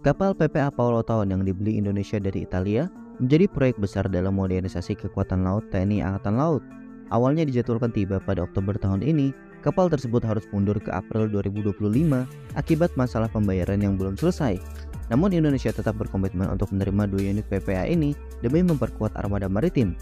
Kapal PPA Paolo Taon yang dibeli Indonesia dari Italia menjadi proyek besar dalam modernisasi kekuatan laut TNI Angkatan Laut. Awalnya dijadwalkan tiba pada Oktober tahun ini, kapal tersebut harus mundur ke April 2025 akibat masalah pembayaran yang belum selesai. Namun Indonesia tetap berkomitmen untuk menerima 2 unit PPA ini demi memperkuat armada maritim.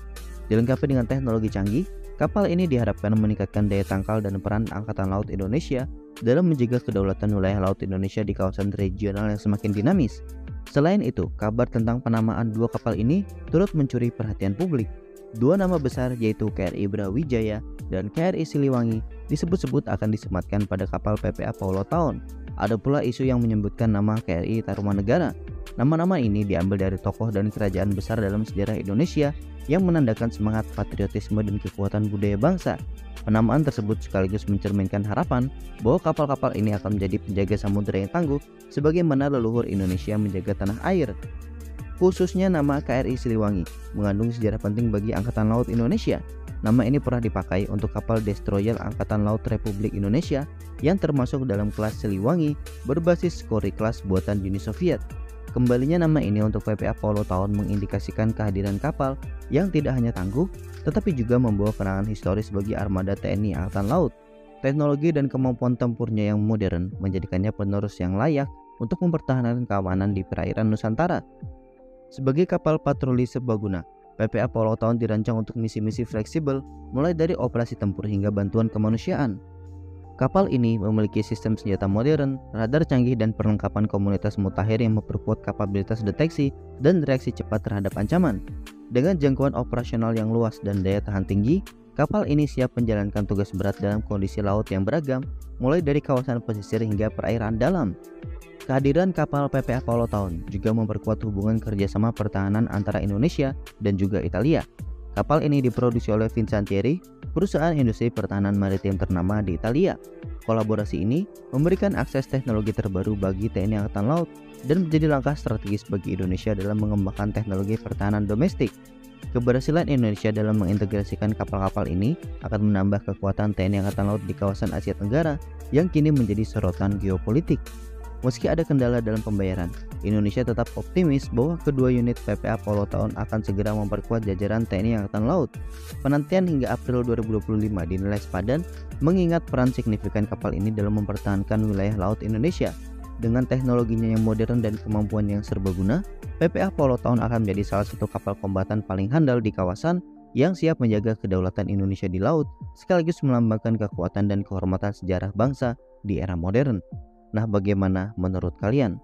Dilengkapi dengan teknologi canggih, kapal ini diharapkan meningkatkan daya tangkal dan peran Angkatan Laut Indonesia dalam menjaga kedaulatan wilayah laut Indonesia di kawasan regional yang semakin dinamis. Selain itu, kabar tentang penamaan 2 kapal ini turut mencuri perhatian publik. 2 nama besar yaitu KRI Brawijaya dan KRI Siliwangi disebut-sebut akan disematkan pada kapal PPA Paolo Taon. Ada pula isu yang menyebutkan nama KRI Tarumanegara. Nama-nama ini diambil dari tokoh dan kerajaan besar dalam sejarah Indonesia yang menandakan semangat patriotisme dan kekuatan budaya bangsa. Penamaan tersebut sekaligus mencerminkan harapan bahwa kapal-kapal ini akan menjadi penjaga samudera yang tangguh sebagaimana leluhur Indonesia menjaga tanah air. Khususnya nama KRI Siliwangi mengandung sejarah penting bagi Angkatan Laut Indonesia. Nama ini pernah dipakai untuk kapal destroyer Angkatan Laut Republik Indonesia yang termasuk dalam kelas Siliwangi berbasis Kori kelas buatan Uni Soviet. Kembalinya nama ini untuk PPA Paolo Taon mengindikasikan kehadiran kapal yang tidak hanya tangguh, tetapi juga membawa kenangan historis bagi armada TNI Angkatan Laut. Teknologi dan kemampuan tempurnya yang modern menjadikannya penerus yang layak untuk mempertahankan keamanan di perairan Nusantara. Sebagai kapal patroli serbaguna, PPA Paolo Taon dirancang untuk misi-misi fleksibel mulai dari operasi tempur hingga bantuan kemanusiaan. Kapal ini memiliki sistem senjata modern, radar canggih dan perlengkapan komunitas mutakhir yang memperkuat kapabilitas deteksi dan reaksi cepat terhadap ancaman. Dengan jangkauan operasional yang luas dan daya tahan tinggi, kapal ini siap menjalankan tugas berat dalam kondisi laut yang beragam, mulai dari kawasan pesisir hingga perairan dalam. Kehadiran kapal PPA Paolo Taon juga memperkuat hubungan kerjasama pertahanan antara Indonesia dan juga Italia. Kapal ini diproduksi oleh Fincantieri, perusahaan industri pertahanan maritim ternama di Italia. Kolaborasi ini memberikan akses teknologi terbaru bagi TNI Angkatan Laut dan menjadi langkah strategis bagi Indonesia dalam mengembangkan teknologi pertahanan domestik. Keberhasilan Indonesia dalam mengintegrasikan kapal-kapal ini akan menambah kekuatan TNI Angkatan Laut di kawasan Asia Tenggara yang kini menjadi sorotan geopolitik. Meski ada kendala dalam pembayaran, Indonesia tetap optimis bahwa kedua unit PPA Paolo Taon akan segera memperkuat jajaran TNI Angkatan Laut. Penantian hingga April 2025 dinilai sepadan mengingat peran signifikan kapal ini dalam mempertahankan wilayah laut Indonesia. Dengan teknologinya yang modern dan kemampuan yang serbaguna, PPA Paolo Taon akan menjadi salah satu kapal kombatan paling handal di kawasan yang siap menjaga kedaulatan Indonesia di laut, sekaligus melambangkan kekuatan dan kehormatan sejarah bangsa di era modern. Nah, bagaimana menurut kalian?